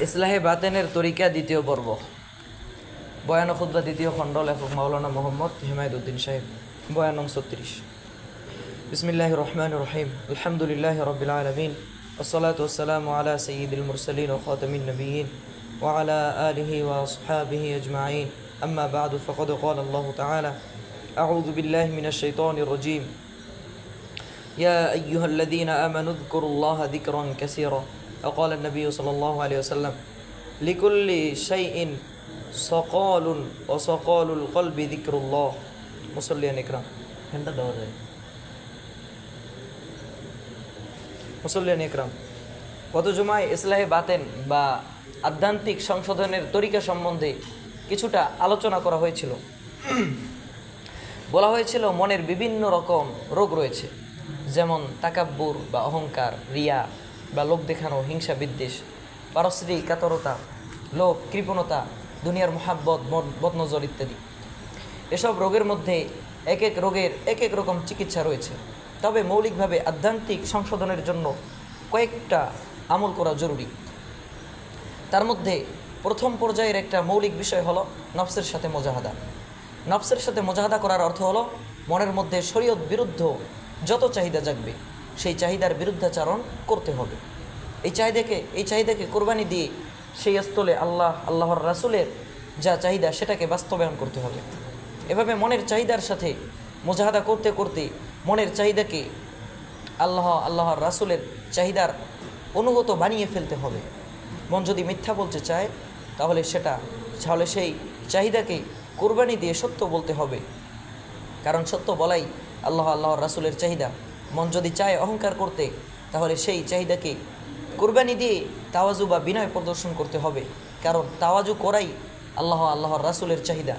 ইসলাহে বাতেনের তরিকা দ্বিতীয় পর্ব, বয়ান ও খুতবা দ্বিতীয় খণ্ড, লেখক মাওলানা মোহাম্মদ হিমায়তুদ্দিন সাহেব, বয়ান নং 36। বিসমিল্লাহির রহমানির রহিম, আলহামদুলিল্লাহি রাব্বিল আলামিন, ওয়াসসালাতু ওয়াসসালামু আলা সাইয়্যিদিল মুরসালিন ওয়া খাতামিন নাবিয়্যিন ওয়া আলা আলিহি ওয়া আসহাবিহি আজমাইন, আম্মা বা'দু, ফাকাদ ক্বালা আল্লাহু তাআলা, আউযু বিল্লাহি মিনাশ শাইতানির রাজীম, ইয়া আইয়ুহাল্লাযীনা আমানু যকুরুল্লাহা যিকরান কাসীরা। وقال النبي صلى الله عليه وسلم لكل شيء صقال وصقال القلب ذكر الله। মুসল্লিয়ান ইকরাম, হ্যান্ডটা দেওয়া যায়। মুসল্লিয়ান ইকরাম, গত জুমায় ইসলাহে বাতেন বা আধ্যাত্মিক সংশোধনের তরিকা সম্বন্ধে কিছুটা আলোচনা করা হয়েছিল। বলা হয়েছিল মনের বিভিন্ন রকম রোগ রয়েছে, যেমন তাকাব্বুর বা অহংকার, রিয়া বা লোক দেখানো, হিংসা বিদ্বেষ, পারস্পরিক কাতরতা, লোভ, কৃপণতা, দুনিয়ার মোহাব্বত, বদনজর ইত্যাদি। এসব রোগের মধ্যে এক এক রোগের এক এক রকম চিকিৎসা রয়েছে। তবে মৌলিকভাবে আধ্যাত্মিক সংশোধনের জন্য কয়েকটা আমল করা জরুরি। তার মধ্যে প্রথম পর্যায়ের একটা মৌলিক বিষয় হলো নফসের সাথে মোজাহাদা। নফসের সাথে মোজাহাদা করার অর্থ হলো মনের মধ্যে শরীয়ত বিরুদ্ধ যত চাহিদা জাগবে সেই চাহিদার বিরুদ্ধাচারণ করতে হবে। এই চাহিদাকে কোরবানি দিয়ে সেই স্থলে আল্লাহর রাসূলের যা চাহিদা সেটাকে বাস্তবায়ন করতে হবে। এভাবে মনের চাহিদার সাথে মোজাহাদা করতে করতে মনের চাহিদাকে আল্লাহর রাসূলের চাহিদার অনুগত বানিয়ে ফেলতে হবে। মন যদি মিথ্যা বলতে চায় তাহলে সেই চাহিদাকে কোরবানি দিয়ে সত্য বলতে হবে, কারণ সত্য বলাই আল্লাহর রাসূলের চাহিদা। মন যদি চায় অহংকার করতে তাহলে সেই চাহিদাকে কোরবানি দিয়ে তাওয়াজু বা বিনয় প্রদর্শন করতে হবে, কারণ তাওয়াজু করাই আল্লাহর রাসূলের চাহিদা।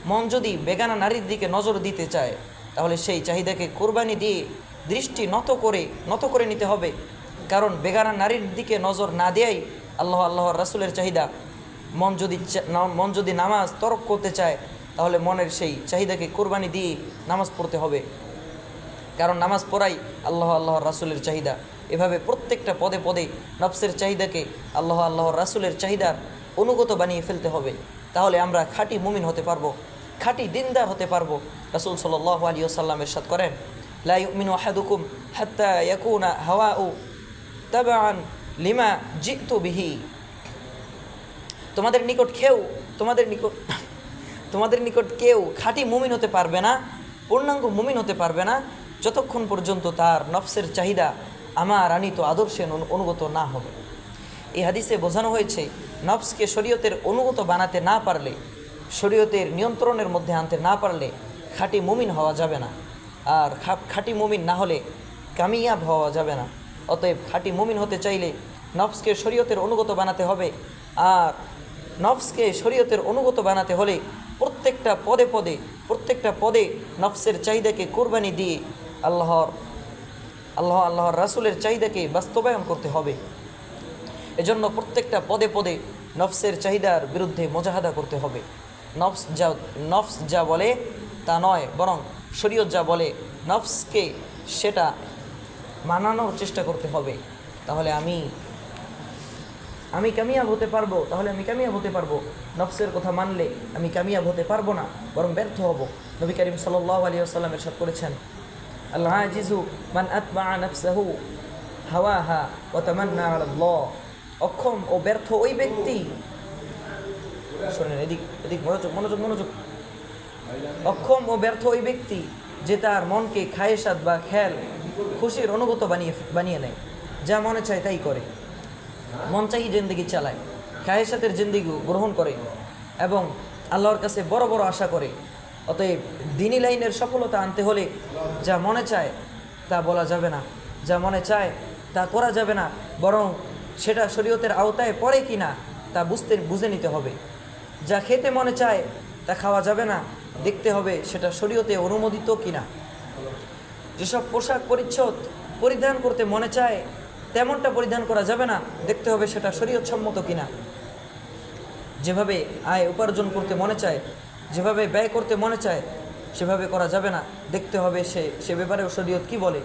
মন যদি বেগানা নারীর দিকে নজর দিতে চায় তাহলে সেই চাহিদাকে কোরবানি দিয়ে দৃষ্টি নত করে নিতে হবে, কারণ বেগানা নারীর দিকে নজর না দেয়াই আল্লাহর রাসূলের চাহিদা। মন যদি নামাজ তরক করতে চায় তাহলে মনের সেই চাহিদাকে কোরবানি দিয়ে নামাজ পড়তে হবে, কারণ নামাজ পড়াই আল্লাহর রাসূলের চাহিদা। এভাবে প্রত্যেকটা পদে পদে নফসের চাহিদাকে আল্লাহর রাসূলের চাহিদার অনুগত বানিয়ে ফেলতে হবে। তাহলে আমরা খাঁটি মুমিন হতে পারবো, খাঁটি দিনদার হতে পারবো। রাসূল সাল্লাল্লাহু আলাইহি ওয়াসাল্লাম ইরশাদ করেন, লা ইউমিনু আহাদুকুম হাত্তা ইয়াকুনা হাওয়াউ তাবআন লিমা জিতু বিহি। তোমাদের নিকট কেউ খাঁটি মুমিন হতে পারবে না, পূর্ণাঙ্গ মুমিন হতে পারবে না যতক্ষণ পর্যন্ত তার নফসের চাহিদা আমার আনিত আদর্শে অনুগত না হবে। এই হাদিসে বোঝানো হয়েছে নফসকে শরীয়তের অনুগত বানাতে না পারলে, শরীয়তের নিয়ন্ত্রণের মধ্যে আনতে না পারলে খাঁটি মুমিন হওয়া যাবে না, আর খাঁটি মুমিন না হলে কামিয়াব হওয়া যাবে না। অতএব খাঁটি মুমিন হতে চাইলে নফসকে শরীয়তের অনুগত বানাতে হবে, আর নফসকে শরীয়তের অনুগত বানাতে হলে প্রত্যেকটা পদে নফসের চাহিদাকে কোরবানি দিয়ে আল্লাহর রাসূলের চাহিদাকে বাস্তবায়ন করতে হবে। এজন্য প্রত্যেকটা পদে নফসের চাহিদার বিরুদ্ধে মোজাহাদা করতে হবে। নফস যা বলে তা নয়, বরং শরীয়ত যা বলে নফসকে সেটা মানানোর চেষ্টা করতে হবে। তাহলে আমি কামিয়াব হতে পারবো। নফসের কথা মানলে আমি কামিয়াব হতে পারবো না, বরং ব্যর্থ হব। নবী করিম সাল্লাল্লাহু আলাইহি ওয়াসাল্লাম ইরশাদ করেছেন, আল আজিজু মান আতবা নাফসাহু হাওয়াহা ওয়া তামান্না আলা আল্লাহ। অক্ষম ও ব্যর্থ ওই ব্যক্তি, শুনেন এদিক মনোযোগ। অক্ষম ও ব্যর্থ ওই ব্যক্তি যে তার মনকে খায়েশাত বা খেয়াল খুশির অনুগত বানিয়ে নেয়, যা মনে চায় তাই করে, মন চাই জিন্দেগি চালায়, খায়েশাতের জিন্দেগি গ্রহণ করে এবং আল্লাহর কাছে বড় বড় আশা করে। অতএব দ্বীনি লাইনের সফলতা আনতে হলে যা মনে চায় তা বলা যাবে না, যা মনে চায় তা করা যাবে না, বরং সেটা শরীয়তের আওতায় পড়ে কি না তা বুঝে নিতে হবে। যা খেতে মনে চায় তা খাওয়া যাবে না, দেখতে হবে সেটা শরীয়তে অনুমোদিত কিনা। যেসব পোশাক পরিচ্ছদ পরিধান করতে মনে চায় তেমনটা পরিধান করা যাবে না, দেখতে হবে সেটা শরীয়ত সম্মত কিনা। যেভাবে আয় উপার্জন করতে মনে চায়, যেভাবে ব্যয় করতে মনে চায় সেভাবে করা যাবে না, দেখতে হবে সে ব্যাপারেও শরীয়ত কি বলে।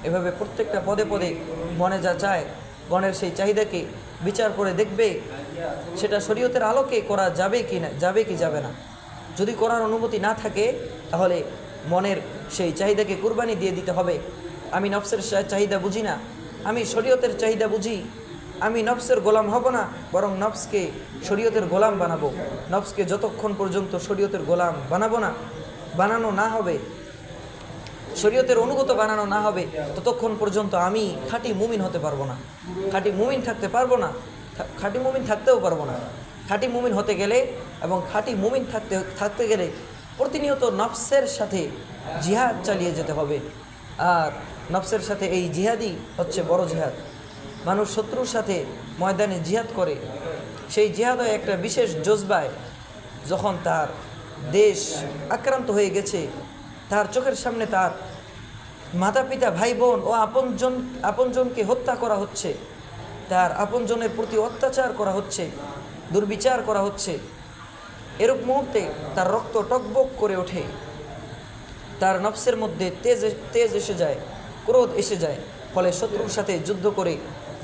এভাবে প্রত্যেকটা পদে মনে যা চায় মনের সেই চাহিদাকে বিচার করে দেখবে সেটা শরীয়তের আলোকে করা যাবে কি না, যাবে কি যাবে না। যদি করার অনুমতি না থাকে তাহলে মনের সেই চাহিদাকে কুরবানি দিয়ে দিতে হবে। আমি নফসের চাহিদা বুঝি না, আমি শরীয়তের চাহিদা বুঝি। আমি নফসের গোলাম হব না, বরং নফসকে শরীয়তের গোলাম বানাবো। নফসকে যতক্ষণ পর্যন্ত শরীয়তের গোলাম বানাবো না, বানানো না হবে, শরীয়তের অনুগত বানানো না হবে, ততক্ষণ পর্যন্ত আমি খাঁটি মুমিন হতে পারবো না, খাঁটি মুমিন থাকতে পারবো না, খাঁটি মুমিন থাকতেও পারবো না। খাঁটি মুমিন হতে গেলে এবং খাঁটি মুমিন থাকতে গেলে প্রতিনিয়ত নফসের সাথে জিহাদ চালিয়ে যেতে হবে। আর নফসের সাথে এই জিহাদই হচ্ছে বড় জিহাদ। মানুষ শত্রুর সাথে ময়দানে জিহাদ করে, সেই জিহাদও একটা বিশেষ জজবায়, যখন তার দেশ আক্রান্ত হয়ে গেছে, তার চোখের সামনে তার মাতা পিতা ভাই বোন ও আপনজনকে হত্যা করা হচ্ছে, তার আপনজনের প্রতি অত্যাচার করা হচ্ছে, দুর্বিচার করা হচ্ছে, এরূপ মুহূর্তে তার রক্ত টকবক করে ওঠে, তার নফসের মধ্যে তেজ এসে যায়, ক্রোধ এসে যায়, ফলে শত্রুর সাথে যুদ্ধ করে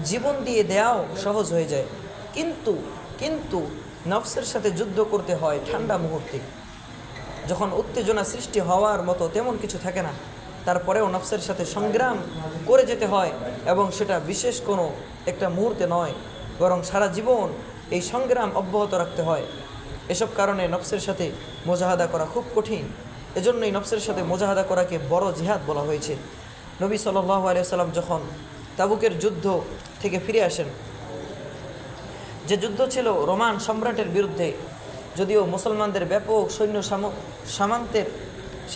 জীবন দিয়ে দেওয়াও সহজ হয়ে যায়। কিন্তু নফসের সাথে যুদ্ধ করতে হয় ঠান্ডা মুহূর্তে, যখন উত্তেজনা সৃষ্টি হওয়ার মতো তেমন কিছু থাকে না, তারপরেও নফসের সাথে সংগ্রাম করে যেতে হয়, এবং সেটা বিশেষ কোনো একটা মুহূর্তে নয়, বরং সারা জীবন এই সংগ্রাম অব্যাহত রাখতে হয়। এসব কারণে নফসের সাথে মুজাহাদা করা খুব কঠিন। এজন্যই নফসের সাথে মুজাহাদা করাকে বড় জিহাদ বলা হয়েছে। নবী সাল্লাল্লাহু আলাইহি ওয়াসাল্লাম যখন তাবুকের যুদ্ধ থেকে ফিরে আসেন, যে যুদ্ধ ছিল রোমান সম্রাটের বিরুদ্ধে, যদিও মুসলমানদের ব্যাপক সৈন্য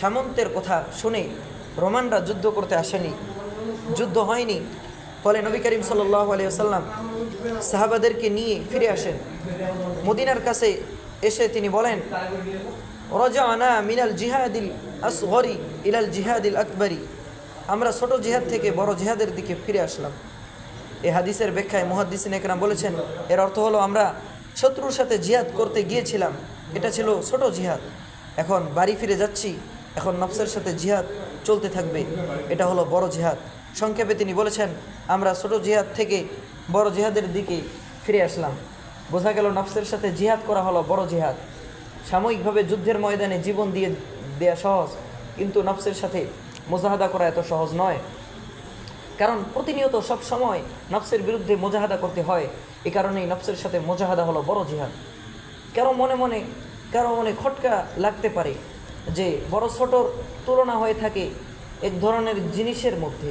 সামন্তের কথা শুনে রোমানরা যুদ্ধ করতে আসেনি, যুদ্ধ হয়নি। ফলে নবী করিম সাল্লাল্লাহু আলাইহি ওয়াসাল্লাম সাহাবাদেরকে নিয়ে ফিরে আসেন। মদিনার কাছে এসে তিনি বলেন, রাজানা মিনাল জিহাদিল আসগরি ইলাল জিহাদিল আকবরি, আমরা ছোট জিহাদ থেকে বড় জিহাদের দিকে ফিরে আসলাম। এই হাদিসের ব্যাখ্যায় মুহাদ্দিসিন একরাম বলেছেন, এর অর্থ হলো আমরা শত্রুর সাথে জিহাদ করতে গিয়েছিলাম, এটা ছিল ছোট জিহাদ, এখন বাড়ি ফিরে যাচ্ছি, এখন নফসের সাথে জিহাদ চলতে থাকবে, এটা হলো বড় জিহাদ। সংক্ষেপে তিনি বলেছেন, আমরা ছোট জিহাদ থেকে বড় জিহাদের দিকে ফিরে আসলাম। বোঝা গেল নফসের সাথে জিহাদ করা হলো বড় জিহাদ। সাময়িকভাবে যুদ্ধের ময়দানে জীবন দিয়ে দেয়া সহজ, কিন্তু নফসের সাথে মুজাহাদা করা এত সহজ নয়, কারণ প্রতিনিয়ত সব সময় নফসের বিরুদ্ধে মুজাহাদা করতে হয়। এই কারণেই নফসের সাথে মুজাহাদা হলো বড় জিহাদ। কারো মনে খটকা লাগতে পারে যে বড় ছোটর তুলনা হয়ে থাকে এক ধরনের জিনিসের মধ্যে,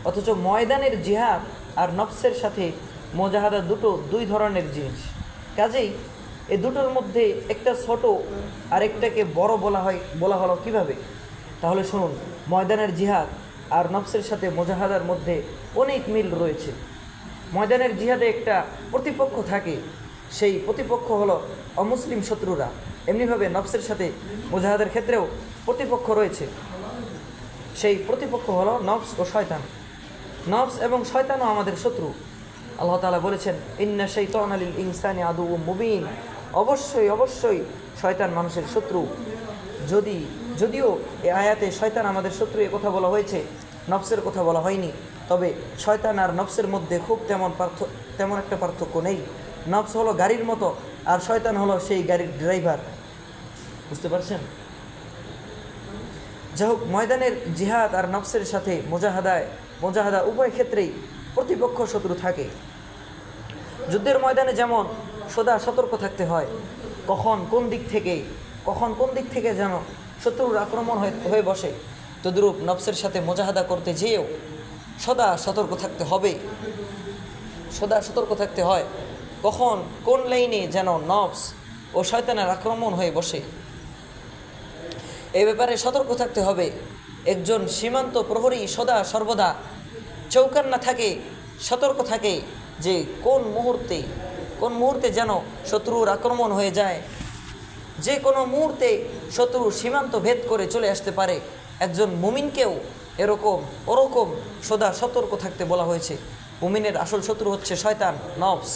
অথচ ময়দানের জিহাদ আর নফসের সাথে মুজাহাদা দুই ধরনের জিনিস। কাজেই এই দুটোর মধ্যে একটা ছোট আর একটাকে বড় বলা হলো কিভাবে? তাহলে শুনুন, ময়দানের জিহাদ আর নফসের সাথে মুজাহাদার মধ্যে অনেক মিল রয়েছে। ময়দানের জিহাদে একটা প্রতিপক্ষ থাকে, সেই প্রতিপক্ষ হলো অমুসলিম শত্রুরা। এমনিভাবে নফসের সাথে মুজাহাদের ক্ষেত্রেও প্রতিপক্ষ রয়েছে, সেই প্রতিপক্ষ হলো নফস ও শয়তান। নফস এবং শয়তানও আমাদের শত্রু। আল্লাহ তাআলা বলেছেন, ইন্না শাইতানা লিল ইনসানি আদুউম মুবিন, অবশ্যই শয়তান মানুষের শত্রু। যদিও এই আয়াতে শয়তান আমাদের শত্রু এ কথা বলা হয়েছে, নফসের কথা বলা হয়নি, তবে শয়তান আর নফসের মধ্যে খুব তেমন একটা পার্থক্য নেই। নফস হলো গাড়ির মতো, আর শয়তান হলো সেই গাড়ির ড্রাইভার। বুঝতে পারছেন? যাই হোক, ময়দানের জিহাদ আর নফসের সাথে মুজাহাদা উভয় ক্ষেত্রেই প্রতিপক্ষ শত্রু থাকে। যুদ্ধের ময়দানে যেমন সদা সতর্ক থাকতে হয়, কখন কোন দিক থেকে যেন শত্রুর আক্রমণ হয়ে বসে, তদ্রূপ নফসের সাথে মুজাহাদা করতে যেয়েও সদা সতর্ক থাকতে হয়, কখন কোন লাইনে যেন নফস ও শয়তানের আক্রমণ হয়ে বসে। এই ব্যাপারে সতর্ক থাকতে হবে। একজন সীমান্ত প্রহরী সদা সর্বদা চৌকান্না থাকে, সতর্ক থাকে যে কোন মুহূর্তে যেন শত্রুর আক্রমণ হয়ে যায়, যে কোনো মুহূর্তে শত্রু সীমান্ত ভেদ করে চলে আসতে পারে। একজন মুমিনকেও ওরকম সদা সতর্ক থাকতে বলা হয়েছে। মুমিনের আসল শত্রু হচ্ছে শয়তান, নফস।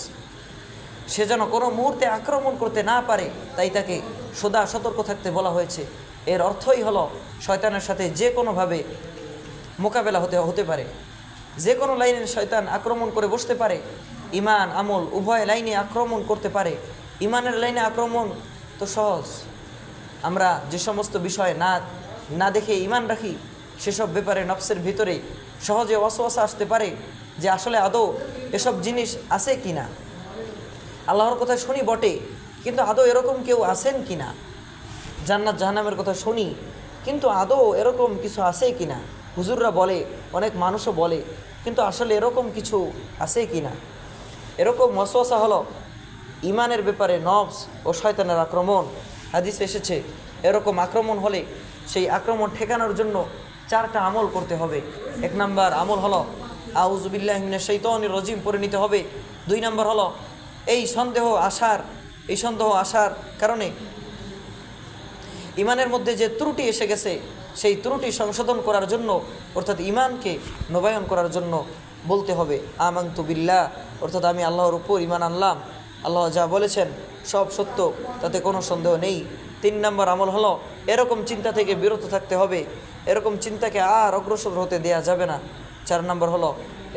সে যেন কোনো মুহূর্তে আক্রমণ করতে না পারে, তাই তাকে সদা সতর্ক থাকতে বলা হয়েছে। এর অর্থই হলো শয়তানের সাথে যে কোনোভাবে মোকাবেলা হতে পারে। যে কোনো লাইনে শয়তান আক্রমণ করে বসতে পারে। ইমান আমল উভয় লাইনে আক্রমণ করতে পারে। ইমানের লাইনে আক্রমণ তো সহজ, আমরা যে সমস্ত বিষয় না না দেখে ইমান রাখি সেসব ব্যাপারে নফসের ভিতরে সহজে ওয়াসওয়াসা আসতে পারে যে আসলে আদৌ এসব জিনিস আছে কি না। আল্লাহর কথা শুনি বটে, কিন্তু আদৌ এরকম কেউ আছেন কি না। জান্নাত জাহান্নামের কথা শুনি, কিন্তু আদৌ এরকম কিছু আছে কি না। হুজুররা বলে, অনেক মানুষও বলে, কিন্তু আসলে এরকম কিছু আছে কি না। এরকম ওয়াসওয়াসা হলো ইমানের ব্যাপারে নফস ও শয়তানের আক্রমণ। হাদিসে এসেছে এরকম আক্রমণ হলে সেই আক্রমণ ঠেকানোর জন্য 4টা আমল করতে হবে। 1 নাম্বার আমল হলো আউযুবিল্লাহি মিনাশ শাইতানির রাজিম পড়ে নিতে হবে। 2 নাম্বার হলো এই সন্দেহ আসার কারণে ইমানের মধ্যে যে ত্রুটি এসে গেছে সেই ত্রুটি সংশোধন করার জন্য, অর্থাৎ ইমানকে নবায়ন করার জন্য বলতে হবে আমানতু বিল্লাহ, অর্থাৎ আমি আল্লাহর উপর ইমান আনলাম, আল্লাহ যা বলেছেন সব সত্য, তাতে কোনো সন্দেহ নেই। 3 নম্বর আমল হলো এরকম চিন্তা থেকে বিরত থাকতে হবে, এরকম চিন্তাকে আর অগ্রসর হতে দেয়া যাবে না। 4 নম্বর হলো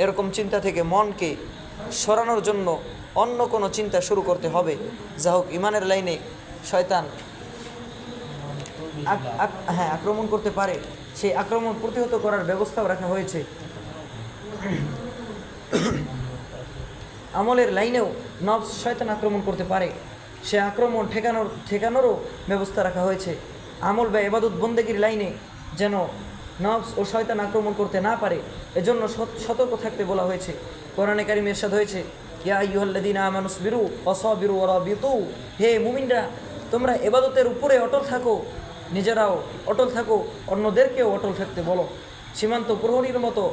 এরকম চিন্তা থেকে মনকে সরানোর জন্য অন্য কোনো চিন্তা শুরু করতে হবে। যা হোক, ইমানের লাইনে শয়তান আক্রমণ করতে পারে, সেই আক্রমণ প্রতিহত করার ব্যবস্থাও রাখা হয়েছে। আমলের লাইনেও নফস শয়তান আক্রমণ করতে পারে, সে আক্রমণ ঠেকানোরও ব্যবস্থা রাখা হয়েছে। আমল বা ইবাদত বন্দেগীর লাইনে যেন নফস ও শয়তান আক্রমণ করতে না পারে, এজন্য সতর্ক থাকতে বলা হয়েছে। কোরআনে কারিমে ইরশাদ হয়েছে, ইয়া আইয়ুহাল্লাযীনা আমানুসবিরু ওয়াসাবিরু ওয়ারাবিতু, হে মুমিনরা তোমরা ইবাদতের উপরে অটল থাকো, নিজেরাও অটল থাকো, অন্যদেরকেও অটল থাকতে বলো, সীমান্ত প্রহরীর মতো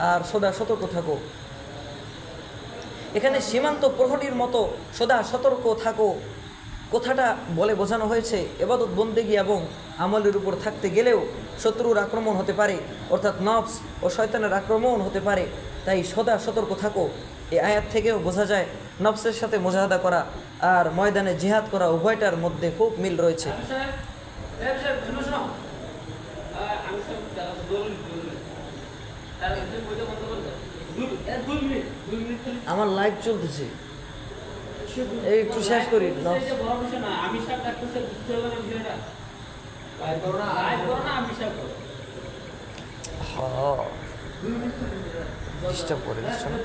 আর সদা সতর্ক থাকো। এখানে সীমান্ত প্রহরীর মতো সদা সতর্ক থাকো কথাটা বলে বোঝানো হয়েছে ইবাদত বন্দেগী এবং আমলের উপর থাকতে গেলেও শত্রুর আক্রমণ হতে পারে, অর্থাৎ নফস ও শয়তানের আক্রমণ হতে পারে, তাই সদা সতর্ক থাকো। এই আয়াত থেকেও বোঝা যায় নফসের সাথে মুজাহাদা করা আর ময়দানে জিহাদ করা উভয়টার মধ্যে খুব মিল রয়েছে। আমার লাইভ চলতেছে, এই একটু শেষ করি। ডিস্টার্ব করে দিচ্ছ না।